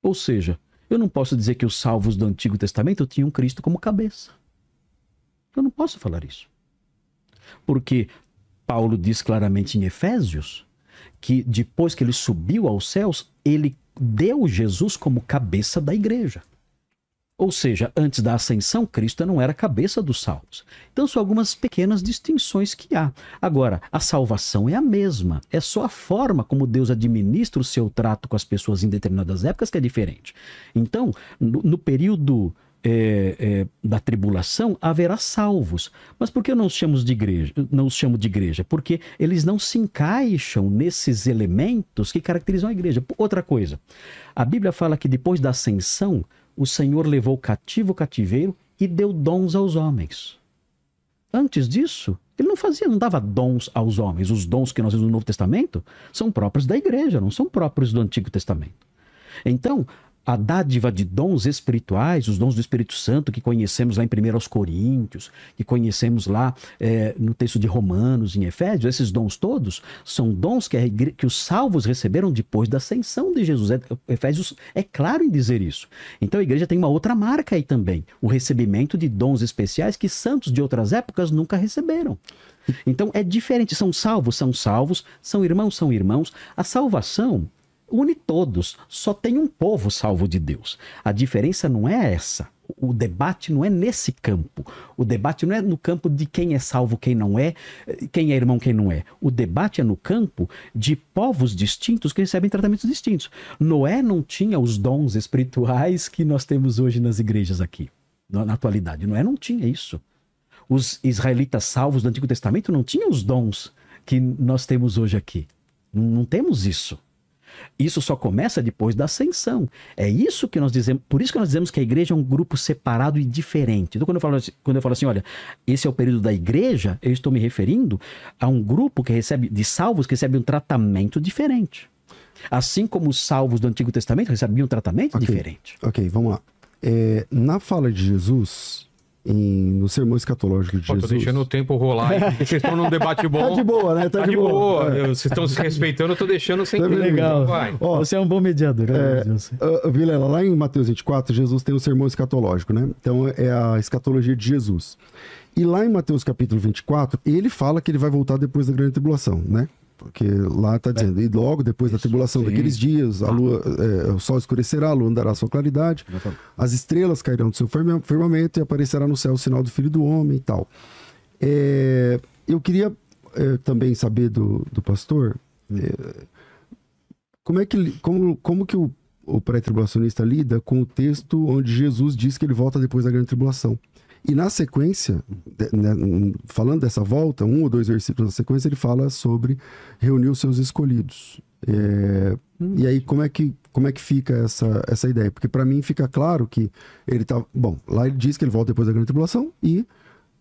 Ou seja, eu não posso dizer que os salvos do Antigo Testamento tinham Cristo como cabeça. Eu não posso falar isso. Porque Paulo diz claramente em Efésios que depois que ele subiu aos céus, ele deu Jesus como cabeça da igreja. Ou seja, antes da ascensão, Cristo não era cabeça dos salvos. Então são algumas pequenas distinções que há. Agora, a salvação é a mesma. É só a forma como Deus administra o seu trato com as pessoas em determinadas épocas que é diferente. Então, no período da tribulação, haverá salvos. Mas por que eu não os chamo de igreja? Não os chamo de igreja? Porque eles não se encaixam nesses elementos que caracterizam a igreja. Outra coisa, a Bíblia fala que depois da ascensão, o Senhor levou cativo o cativeiro e deu dons aos homens. Antes disso, ele não dava dons aos homens. Os dons que nós vemos no Novo Testamento são próprios da igreja, não são próprios do Antigo Testamento. Então, a dádiva de dons espirituais, os dons do Espírito Santo que conhecemos lá em 1 Coríntios, que conhecemos lá no texto de Romanos, em Efésios, esses dons todos são dons que os salvos receberam depois da ascensão de Jesus. Efésios é claro em dizer isso. Então a igreja tem uma outra marca aí também, o recebimento de dons especiais que santos de outras épocas nunca receberam. Então é diferente, são salvos, são irmãos. A salvação une todos, só tem um povo salvo de Deus. A diferença não é essa. O debate não é nesse campo. O debate não é no campo de quem é salvo, quem não é, quem é irmão, quem não é. O debate é no campo de povos distintos que recebem tratamentos distintos. Noé não tinha os dons espirituais que nós temos hoje nas igrejas aqui, na atualidade. Noé não tinha isso. Os israelitas salvos do Antigo Testamento não tinham os dons que nós temos hoje aqui. Não temos isso. Isso só começa depois da ascensão. É isso que nós dizemos, por isso que nós dizemos que a igreja é um grupo separado e diferente. Então, quando eu falo assim, olha, esse é o período da igreja, eu estou me referindo a um grupo que recebe, de salvos que recebe um tratamento diferente. Assim como os salvos do Antigo Testamento recebiam um tratamento diferente. Ok, vamos lá. Na fala de Jesus, no sermão escatológico de Jesus... Tô deixando o tempo rolar aí, porque vocês estão num debate bom. Tá de boa, né? Tá de boa. Vocês estão se respeitando, eu tô deixando sem tempo. Legal. Ó, você é um bom mediador. Vilela, lá em Mateus 24, Jesus tem o sermão escatológico, né? Então é a escatologia de Jesus. E lá em Mateus capítulo 24, ele fala que ele vai voltar depois da grande tribulação, né? Porque lá está dizendo, e logo depois da tribulação daqueles dias, o sol escurecerá, a lua andará a sua claridade, as estrelas cairão do seu firmamento e aparecerá no céu o sinal do Filho do Homem e tal. Eu queria também saber do pastor, como que o pré-tribulacionista lida com o texto onde Jesus diz que ele volta depois da grande tribulação. E na sequência, falando dessa volta, 1 ou 2 versículos na sequência, ele fala sobre reunir os seus escolhidos. E aí, como é que fica essa ideia? Porque para mim fica claro que ele tá... Bom, lá ele diz que ele volta depois da grande tribulação e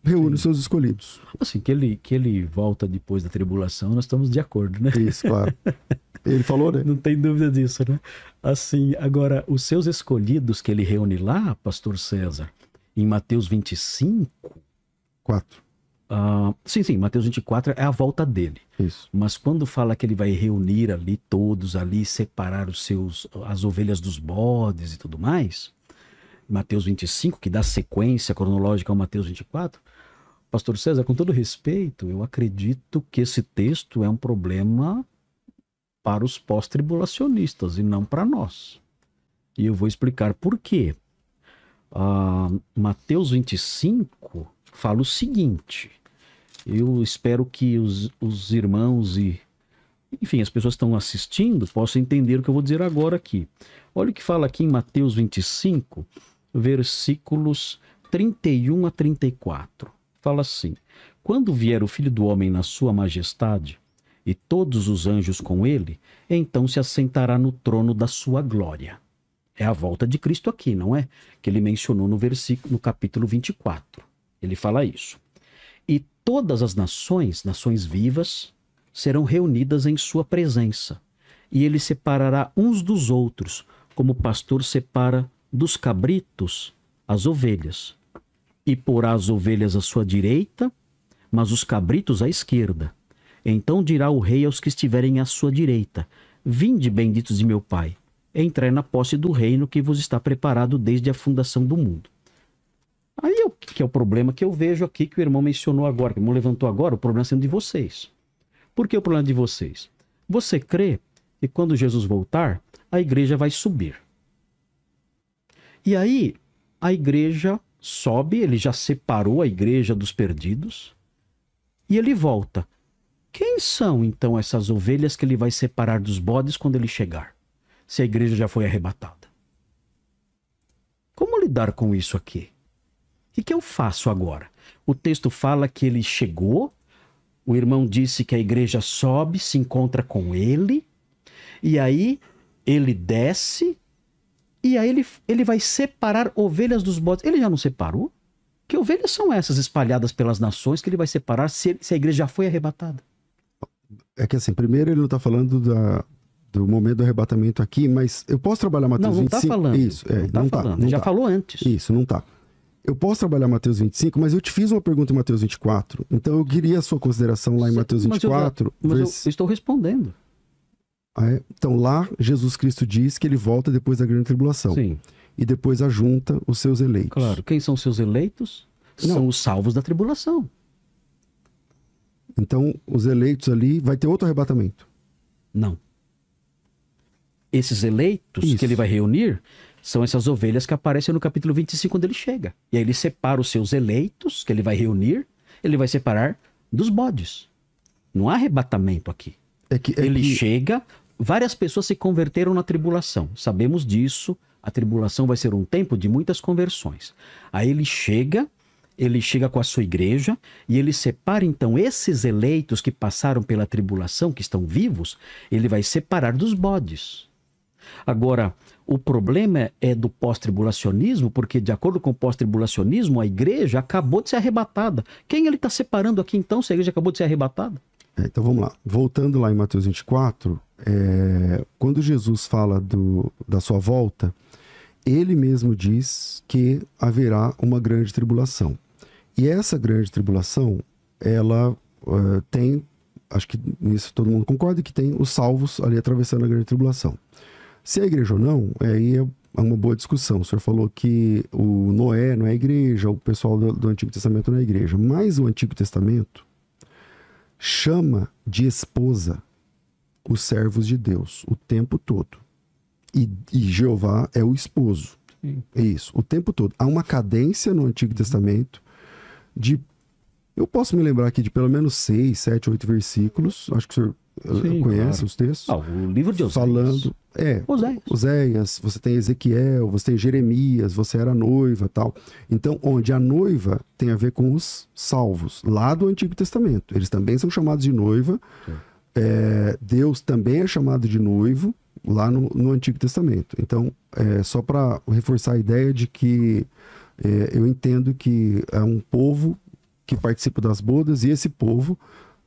reúne os seus escolhidos. Assim, que ele volta depois da tribulação, nós estamos de acordo, né? Isso, claro. Ele falou, né? Não tem dúvida disso, né? Assim, agora, os seus escolhidos que ele reúne lá, pastor César, em Mateus 25... 4. Sim, Mateus 24 é a volta dele. Isso. Mas quando fala que ele vai reunir ali todos, ali separar as ovelhas dos bodes e tudo mais, Mateus 25, que dá sequência cronológica ao Mateus 24, pastor César, com todo respeito, eu acredito que esse texto é um problema para os pós-tribulacionistas e não para nós. E eu vou explicar por quê. Mateus 25 fala o seguinte, eu espero que os irmãos e, enfim, as pessoas que estão assistindo possam entender o que eu vou dizer agora aqui. Olha o que fala aqui em Mateus 25, versículos 31 a 34. Fala assim, quando vier o Filho do Homem na sua majestade e todos os anjos com ele, então se assentará no trono da sua glória. É a volta de Cristo aqui, não é? Que ele mencionou no capítulo 24. Ele fala isso. E todas as nações vivas, serão reunidas em sua presença. E ele separará uns dos outros, como o pastor separa dos cabritos as ovelhas. E porá as ovelhas à sua direita, mas os cabritos à esquerda. Então dirá o rei aos que estiverem à sua direita, vinde, benditos de meu Pai, entrar na posse do reino que vos está preparado desde a fundação do mundo. Aí que é o problema que eu vejo aqui, que o irmão mencionou agora, que o irmão levantou agora, o problema sendo de vocês. Por que o problema de vocês? Você crê que quando Jesus voltar, a igreja vai subir. E aí, a igreja sobe, ele já separou a igreja dos perdidos, e ele volta. Quem são, então, essas ovelhas que ele vai separar dos bodes quando ele chegar? Se a igreja já foi arrebatada. Como lidar com isso aqui? O que eu faço agora? O texto fala que ele chegou, o irmão disse que a igreja sobe, se encontra com ele, e aí ele desce, e aí ele vai separar ovelhas dos bodes. Ele já não separou? Que ovelhas são essas espalhadas pelas nações que ele vai separar se a igreja já foi arrebatada? É que assim, primeiro ele não está falando do momento do arrebatamento aqui, mas eu posso trabalhar Mateus 25? Não está falando. Isso, não está falando. Ele já falou antes. Isso, não está. Eu posso trabalhar Mateus 25, mas eu te fiz uma pergunta em Mateus 24, então eu queria a sua consideração lá em Mateus 24. Mas eu estou respondendo. Então lá, Jesus Cristo diz que ele volta depois da grande tribulação. Sim. E depois ajunta os seus eleitos. Claro. Quem são os seus eleitos? São os salvos da tribulação. Então, os eleitos ali, vai ter outro arrebatamento. Não. Esses eleitos que ele vai reunir são essas ovelhas que aparecem no capítulo 25 quando ele chega. E aí ele separa os seus eleitos, que ele vai reunir, ele vai separar dos bodes. Não há arrebatamento aqui. Chega, várias pessoas se converteram na tribulação. Sabemos disso, a tribulação vai ser um tempo de muitas conversões. Aí ele chega com a sua igreja e ele separa então esses eleitos que passaram pela tribulação, que estão vivos, ele vai separar dos bodes. Agora, o problema é do pós-tribulacionismo, porque de acordo com o pós-tribulacionismo, a igreja acabou de ser arrebatada. Quem ele está separando aqui então, se a igreja acabou de ser arrebatada? Então vamos lá. Voltando lá em Mateus 24, quando Jesus fala da sua volta, ele mesmo diz que haverá uma grande tribulação. E essa grande tribulação, ela tem, acho que nisso todo mundo concorda, que tem os salvos ali atravessando a grande tribulação. Se é igreja ou não, aí é uma boa discussão. O senhor falou que o Noé não é igreja, o pessoal do Antigo Testamento não é igreja. Mas o Antigo Testamento chama de esposa os servos de Deus o tempo todo. E Jeová é o esposo. Sim. É isso, o tempo todo. Há uma cadência no Antigo Testamento de... Eu posso me lembrar aqui de pelo menos 6, 7, 8 versículos. Acho que o senhor conhece os textos. O livro de Oséias. Falando... Oséias, você tem Ezequiel, você tem Jeremias, você era noiva, tal. Então, onde a noiva tem a ver com os salvos, lá do Antigo Testamento. Eles também são chamados de noiva. Deus também é chamado de noivo lá no Antigo Testamento. Então, só para reforçar a ideia de que eu entendo que é um povo que participa das bodas, e esse povo,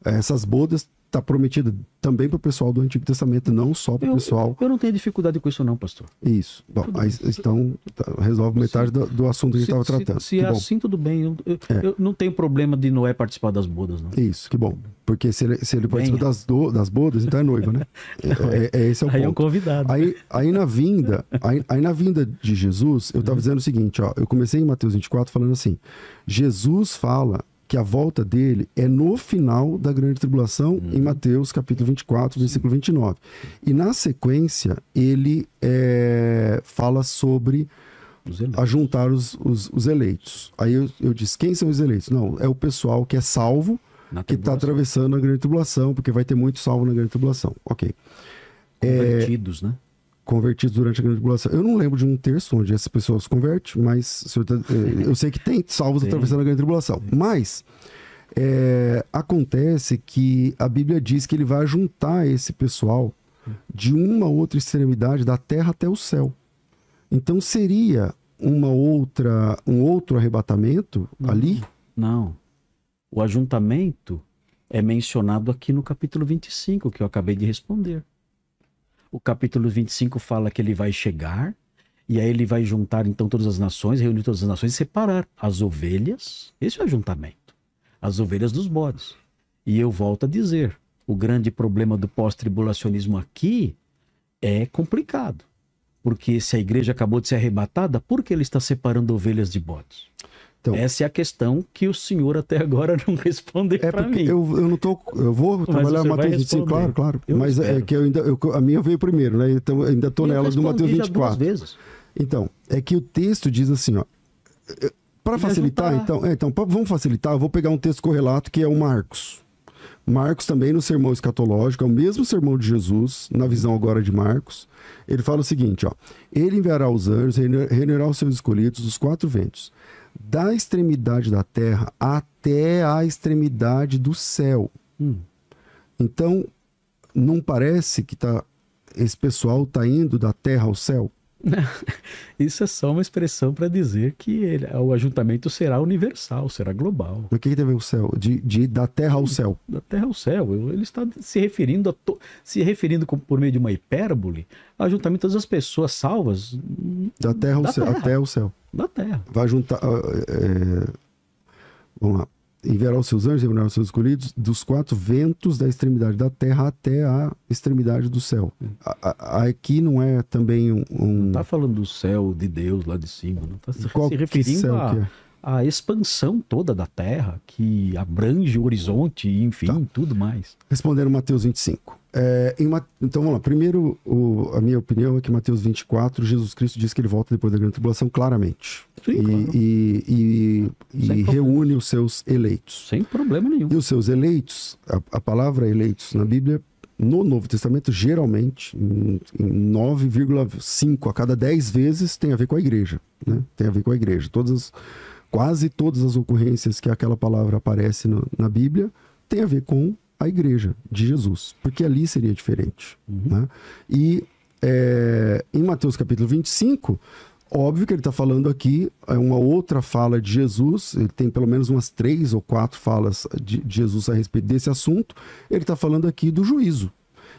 essas bodas está prometida também para o pessoal do Antigo Testamento, não só para o pessoal... Eu não tenho dificuldade com isso não, pastor. Isso. Bom, então resolve metade do assunto que a gente estava tratando. Se é assim, tudo bem. Eu não tenho problema de Noé participar das bodas, não. Isso, que bom. Porque se ele participa das bodas, então é noiva, né? Esse é o ponto. Aí é um convidado. Aí na vinda de Jesus, eu estava dizendo o seguinte, ó, eu comecei em Mateus 24 falando assim, Jesus fala que a volta dele é no final da grande tribulação, em Mateus capítulo 24, versículo 29. E na sequência, ele fala sobre ajuntar os eleitos. Aí eu disse, quem são os eleitos? Não, é o pessoal que é salvo, que está atravessando a grande tribulação, porque vai ter muito salvo na grande tribulação. Ok. Convertidos, né? Convertidos durante a grande tribulação. Eu não lembro de um texto onde essas pessoas se convertem, mas eu sei que tem salvos atravessando a grande tribulação. Mas acontece que a Bíblia diz que ele vai juntar esse pessoal de uma outra extremidade da terra até o céu. Então seria um outro arrebatamento ali? Não. O ajuntamento é mencionado aqui no capítulo 25, que eu acabei de responder. O capítulo 25 fala que ele vai chegar, e aí ele vai juntar então todas as nações, reunir todas as nações e separar as ovelhas, esse é o ajuntamento, as ovelhas dos bodes. E eu volto a dizer, o grande problema do pós-tribulacionismo aqui é complicado. Porque se a igreja acabou de ser arrebatada, por que ele está separando ovelhas de bodes? Então, Essa é a questão que o senhor até agora não respondeu é para porque mim. eu não tô. Eu vou trabalhar você vai Mateus 25, responder. claro. Eu Mas é espero. que a minha veio primeiro, né? Então eu ainda tô Eu nela do respondi Mateus já 24. 2 vezes. Então, é que o texto diz assim, ó. Para Me facilitar, ajudar. então, vamos facilitar, eu vou pegar um texto correlato que é o Marcos. Marcos também no sermão escatológico, é o mesmo sermão de Jesus, na visão agora de Marcos. Ele fala o seguinte, ó: ele enviará os anjos, reunirá os seus escolhidos dos 4 ventos, da extremidade da terra até a extremidade do céu. Então, não parece que esse pessoal está indo da terra ao céu? Isso é só uma expressão para dizer que o ajuntamento será universal, será global. Mas o que tem a ver o céu? Da terra ao céu? Da terra ao céu. Ele está se referindo, por meio de uma hipérbole, ao ajuntamento das pessoas salvas Da terra ao Da céu, terra. até o céu. da terra. Vai juntar. Vamos lá. Enviará os seus anjos, reunirá os seus escolhidos dos 4 ventos da extremidade da terra até a extremidade do céu. Aqui não é também Não está falando do céu de Deus lá de cima. Não está Qual se que referindo céu que é? à expansão toda da terra, que abrange o horizonte, enfim, tudo mais. Respondendo Mateus 25. Então vamos lá. Primeiro, a minha opinião é que Mateus 24, Jesus Cristo diz que ele volta depois da grande tribulação claramente. Sim, claro. E Sem reúne os seus eleitos. Sem problema nenhum. E os seus eleitos, a palavra eleitos na Bíblia, no Novo Testamento, geralmente, em 9,5 a cada 10 vezes, tem a ver com a igreja. Né? Tem a ver com a igreja. Quase todas as ocorrências que aquela palavra aparece na Bíblia tem a ver com a igreja de Jesus, porque ali seria diferente. Né? E em Mateus capítulo 25, óbvio que ele está falando aqui, é uma outra fala de Jesus, ele tem pelo menos umas 3 ou 4 falas de Jesus a respeito desse assunto. Ele está falando aqui do juízo.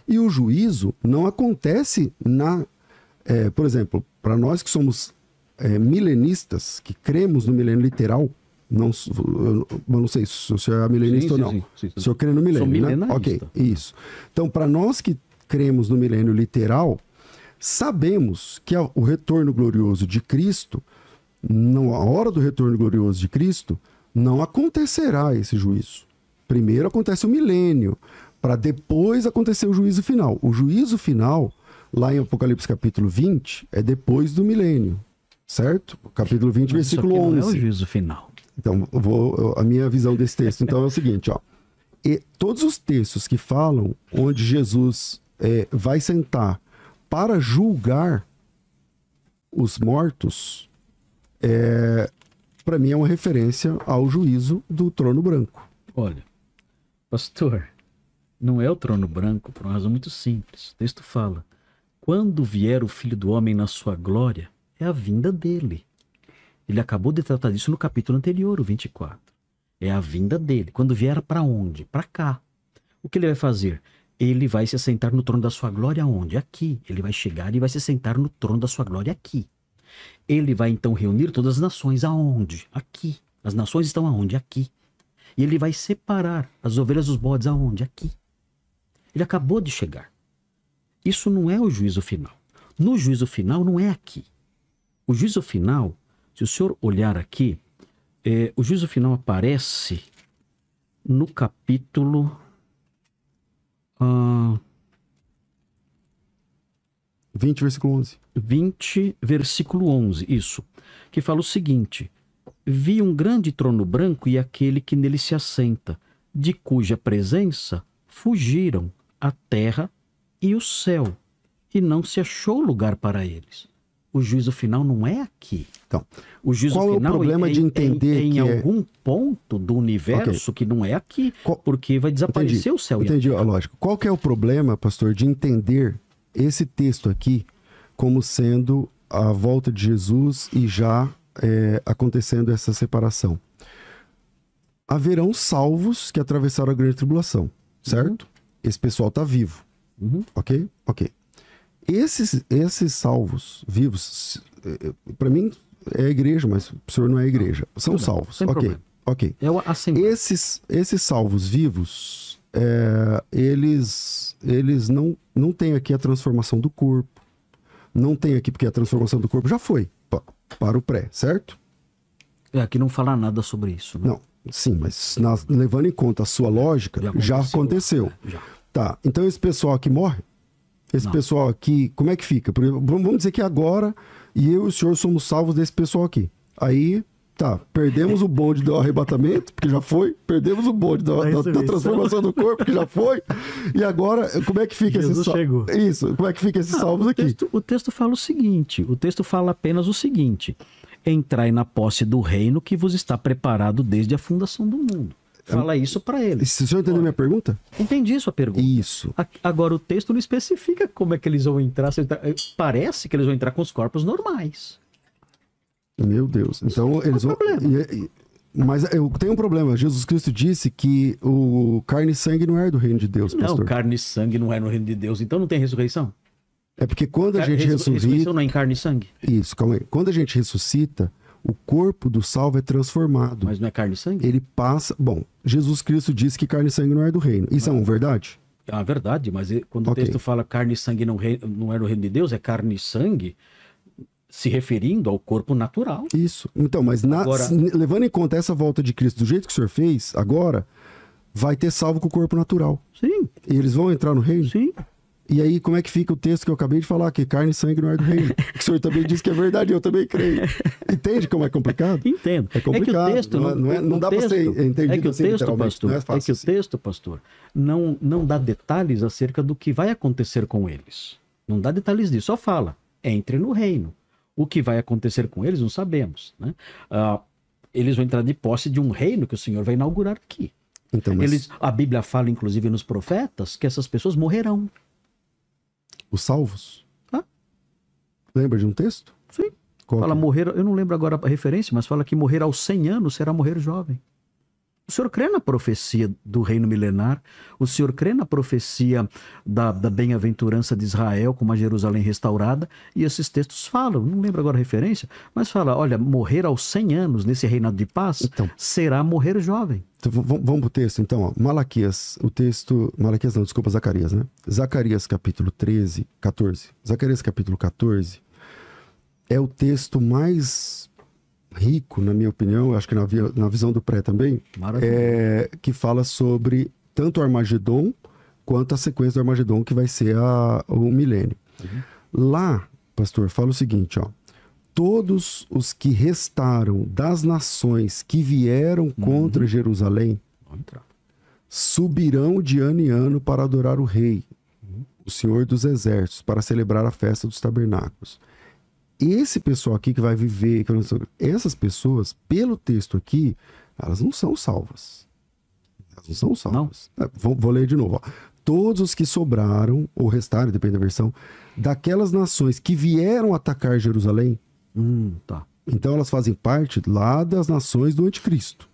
E o juízo não acontece por exemplo, para nós que somos milenistas, que cremos no milênio literal, eu não sei se o senhor é milenista ou não. Sim. O senhor crê no milênio, Sou né? milenarista. Ok, isso. Então, para nós que cremos no milênio literal, sabemos que o retorno glorioso de Cristo, a hora do retorno glorioso de Cristo, não acontecerá esse juízo. Primeiro acontece o milênio, para depois acontecer o juízo final. O juízo final, lá em Apocalipse capítulo 20, é depois do milênio, certo? Capítulo 20, Mas isso versículo aqui 11. não é o juízo final. Então, a minha visão desse texto então é o seguinte, ó. E todos os textos que falam onde Jesus vai sentar para julgar os mortos, para mim é uma referência ao juízo do trono branco. Olha, pastor, não é o trono branco por uma razão muito simples. O texto fala: quando vier o Filho do Homem na sua glória, é a vinda dele. Ele acabou de tratar disso no capítulo anterior, o 24. É a vinda dele. Quando vier para onde? Para cá. O que ele vai fazer? Ele vai se assentar no trono da sua glória aonde? Aqui. Ele vai chegar e vai se sentar no trono da sua glória aqui. Ele vai então reunir todas as nações aonde? Aqui. As nações estão aonde? Aqui. E ele vai separar as ovelhas dos bodes aonde? Aqui. Ele acabou de chegar. Isso não é o juízo final. No juízo final não é aqui. O juízo final, se o senhor olhar aqui, o juízo final aparece no capítulo 20, versículo 11. 20, versículo 11, isso. Que fala o seguinte: vi um grande trono branco e aquele que nele se assenta, de cuja presença fugiram a terra e o céu, e não se achou lugar para eles. O juízo final não é aqui. Então, O juízo qual é o final problema de entender em que algum ponto do universo que não é aqui, porque vai desaparecer o céu. Entendi a lógica. Qual que é o problema, pastor, de entender esse texto aqui como sendo a volta de Jesus e já acontecendo essa separação? Haverão salvos que atravessaram a grande tribulação, certo? Esse pessoal está vivo, ok? Ok. Esses salvos vivos, para mim é a igreja, mas o senhor não é a igreja. São tudo bem, salvos, sem ok. problema. Ok. É o assembleia. Esses salvos vivos, eles não têm aqui a transformação do corpo, Não tem aqui porque a transformação do corpo já foi para o pré, certo? Aqui não fala nada sobre isso, né? Não, sim, mas levando em conta a sua lógica, já aconteceu. Já. Tá, então esse pessoal aqui morre? Esse Não. pessoal aqui, como é que fica? Por exemplo, vamos dizer que agora e eu e o senhor somos salvos desse pessoal aqui. Aí, tá, perdemos o bonde do arrebatamento, porque já foi. Perdemos o bonde da transformação do corpo, que já foi. E agora, como é que fica Jesus esse salvo? chegou. Isso, como é que fica esses salvos aqui? O texto fala o seguinte, o texto fala apenas o seguinte: entrai na posse do reino que vos está preparado desde a fundação do mundo. Fala isso para eles. Se o senhor entendeu minha pergunta? Entendi sua pergunta. Isso. Agora, o texto não especifica como é que eles vão entrar. Parece que eles vão entrar com os corpos normais. Meu Deus. Então, eles vão... Mas eu tenho um problema. Jesus Cristo disse que o carne e sangue não é do reino de Deus, pastor. Não, carne e sangue não é no reino de Deus. Então não tem ressurreição? É porque quando a gente ressuscita... Ressurreição não é em carne e sangue? Isso, calma aí. Quando a gente ressuscita, o corpo do salvo é transformado. Mas não é carne e sangue? Ele passa... Bom, Jesus Cristo disse que carne e sangue não é do reino. Isso é uma verdade? É uma verdade, mas quando o texto fala carne e sangue não é no reino de Deus, é carne e sangue se referindo ao corpo natural. Isso. Então, mas agora, levando em conta essa volta de Cristo do jeito que o senhor fez, agora vai ter salvo com o corpo natural. Sim. E eles vão entrar no reino? Sim. E aí, como é que fica o texto que eu acabei de falar, que carne e sangue não é do reino? Que o senhor também disse que é verdade, eu também creio. Entende como é complicado? Entendo. É complicado. É que o texto não dá para ser entendido é que o assim, texto, literalmente. pastor, Não é fácil é que assim. o texto, pastor, não dá detalhes acerca do que vai acontecer com eles. Não dá detalhes disso, só fala, entre no reino. O que vai acontecer com eles, não sabemos, né? Eles vão entrar de posse de um reino que o Senhor vai inaugurar aqui. Então, mas... A Bíblia fala, inclusive, nos profetas, que essas pessoas morrerão. Os salvos? Ah. Lembra de um texto? Sim. Qual Fala que é? morrer, eu não lembro agora a referência, mas fala que morrer aos 100 anos será morrer jovem. O senhor crê na profecia do reino milenar? O senhor crê na profecia da bem-aventurança de Israel com uma Jerusalém restaurada? E esses textos falam, não lembro agora a referência, mas fala, olha, morrer aos 100 anos nesse reinado de paz Então, será morrer jovem. Então, vamos pro texto, então. Ó. Malaquias, o texto... Malaquias não, desculpa, Zacarias, né? Zacarias capítulo 14. Zacarias capítulo 14 é o texto mais rico, na minha opinião, acho que na visão do pré também, que fala sobre tanto o Armagedon quanto a sequência do Armagedon, que vai ser o milênio. Uhum. Lá, pastor, fala o seguinte, ó. Todos os que restaram das nações que vieram contra Jerusalém subirão de ano em ano para adorar o rei, o Senhor dos Exércitos, para celebrar a festa dos tabernáculos. Esse pessoal aqui que vai viver, essas pessoas, pelo texto aqui, elas não são salvas. Elas não são salvas. Vou ler de novo. Ó. Todos os que sobraram, ou restaram, depende da versão, daquelas nações que vieram atacar Jerusalém, Tá. então elas fazem parte lá das nações do anticristo.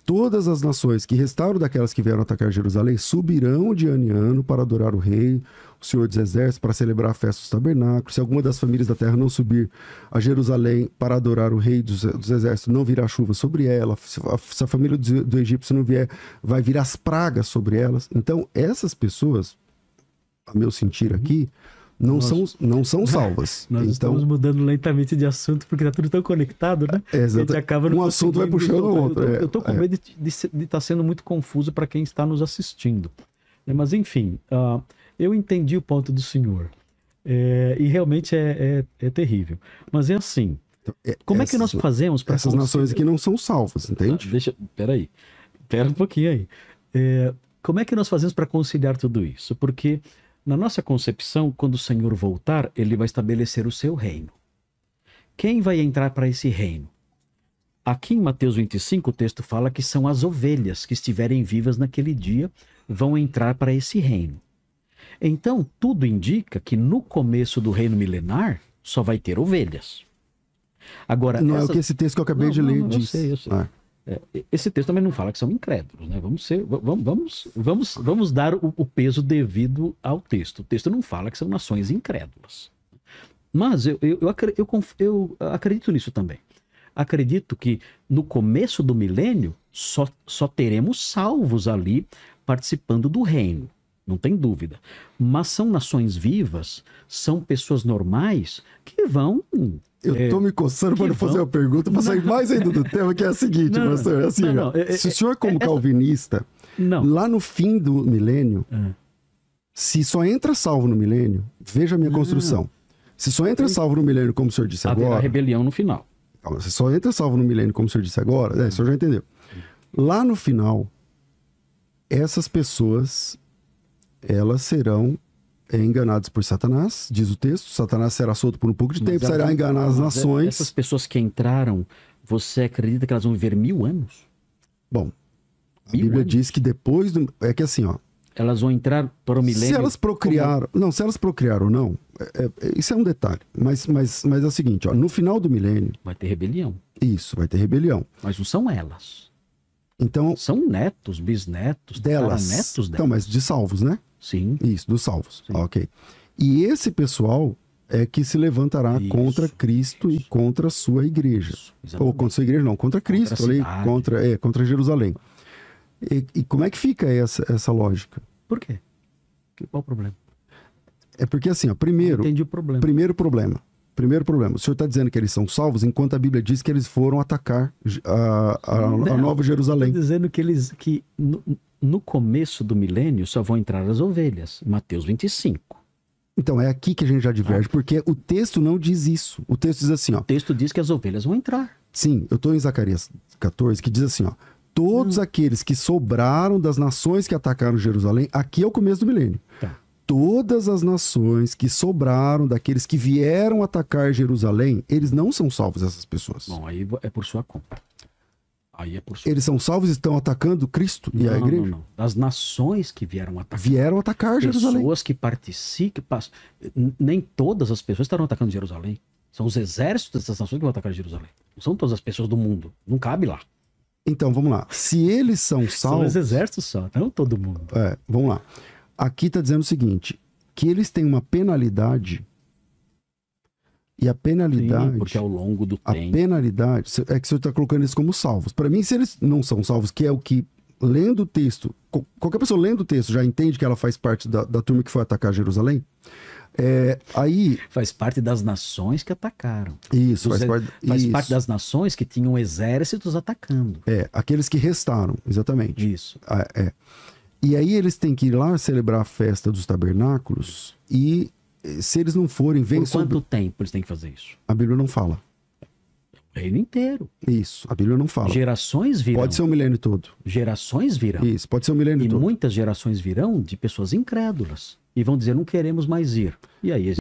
Todas as nações que restaram daquelas que vieram atacar Jerusalém subirão de ano em ano para adorar o rei, o Senhor dos Exércitos, para celebrar a festa dos tabernáculos. Se alguma das famílias da terra não subir a Jerusalém para adorar o rei dos exércitos, não virá chuva sobre ela. Se a família do egípcio não vier, vai vir as pragas sobre elas. Então, essas pessoas, a meu sentir aqui, não são salvas. Nós estamos mudando lentamente de assunto porque está tudo tão conectado, né? Exato. Acaba Um assunto vai puxando o outro. Eu estou com medo de estar sendo muito confuso para quem está nos assistindo. Mas, enfim, eu entendi o ponto do senhor. E realmente é terrível. Mas é assim, como é que nós fazemos para... Essas nações aqui não são salvas, entende? Pera um pouquinho aí. Como é que nós fazemos para conciliar tudo isso? Porque... na nossa concepção, quando o Senhor voltar, ele vai estabelecer o seu reino. Quem vai entrar para esse reino? Aqui em Mateus 25, o texto fala que são as ovelhas que estiverem vivas naquele dia vão entrar para esse reino. Então, tudo indica que no começo do reino milenar só vai ter ovelhas. Agora, não é o que esse texto que eu acabei de ler diz. Eu sei. Esse texto também não fala que são incrédulos, né? Vamos dar o peso devido ao texto. O texto não fala que são nações incrédulas. Mas eu acredito nisso também. Acredito que no começo do milênio só teremos salvos ali participando do reino. não tem dúvida. Mas são nações vivas, são pessoas normais que vão... Eu tô me coçando para fazer uma pergunta, para sair mais ainda do tema, que é a seguinte, pastor. Assim, se o senhor, como calvinista, lá no fim do milênio, se só entra salvo no milênio, veja a minha construção. Se só entra salvo no milênio, como o senhor disse agora... Haverá rebelião no final. Calma, se só entra salvo no milênio, como o senhor disse agora, o senhor já entendeu. Lá no final, essas pessoas, elas serão enganadas por Satanás, diz o texto. Satanás será solto por um pouco de tempo, será enganar as nações. Essas pessoas que entraram, você acredita que elas vão viver 1000 anos? Bom, a Bíblia diz que depois do... É que assim, ó... Elas vão entrar para o milênio... Se elas procriaram... Não, se elas procriaram ou não, isso é um detalhe. Mas é o seguinte, ó, no final do milênio... Vai ter rebelião. Isso, vai ter rebelião. Mas não são elas. Então... São netos, bisnetos, delas. Netos delas. Então, mas de salvos, né? Sim. Isso, dos salvos. Sim. Ok. E esse pessoal é que se levantará contra Cristo e contra a sua igreja. Ou contra a sua igreja, não, contra Cristo, contra Jerusalém. E como é que fica essa lógica? Por quê? Qual o problema? É porque assim, ó, entendi o problema. Primeiro problema. O senhor está dizendo que eles são salvos, enquanto a Bíblia diz que eles foram atacar a Nova Jerusalém. Estou dizendo que no começo do milênio só vão entrar as ovelhas. Mateus 25. Então, é aqui que a gente já diverge, porque o texto não diz isso. O texto diz assim, ó... O texto diz que as ovelhas vão entrar. Sim, eu estou em Zacarias 14, que diz assim, ó... Todos aqueles que sobraram das nações que atacaram Jerusalém, aqui é o começo do milênio. Tá. Todas as nações que sobraram daqueles que vieram atacar Jerusalém, eles não são salvos, essas pessoas. Bom, aí é por sua conta. Aí é por sua Eles são salvos e estão atacando Cristo e a igreja? Não. Das nações que vieram atacar. Vieram atacar Jerusalém. Pessoas que participam... Nem todas as pessoas estarão atacando Jerusalém. São os exércitos dessas nações que vão atacar Jerusalém. Não são todas as pessoas do mundo. Não cabe lá. Então, vamos lá. Se eles são salvos... São os exércitos só, não todo mundo. Vamos lá. Aqui está dizendo o seguinte, que eles têm uma penalidade, e a penalidade... Sim, porque ao longo do tempo... A penalidade... É que o senhor está colocando eles como salvos. Para mim, se eles não são salvos, que é o que, lendo o texto... Qualquer pessoa lendo o texto já entende que ela faz parte da turma que foi atacar Jerusalém. Aí... Faz parte das nações que atacaram. Isso, faz parte das nações que tinham exércitos atacando. Aqueles que restaram, exatamente. Isso. E aí eles têm que ir lá celebrar a festa dos tabernáculos e se eles não forem... Por quanto tempo eles têm que fazer isso? A Bíblia não fala. O reino inteiro. Isso, a Bíblia não fala. Gerações virão. Pode ser o milênio todo. Gerações virão. Isso, pode ser o milênio todo. E muitas gerações virão de pessoas incrédulas. E vão dizer, não queremos mais ir. E aí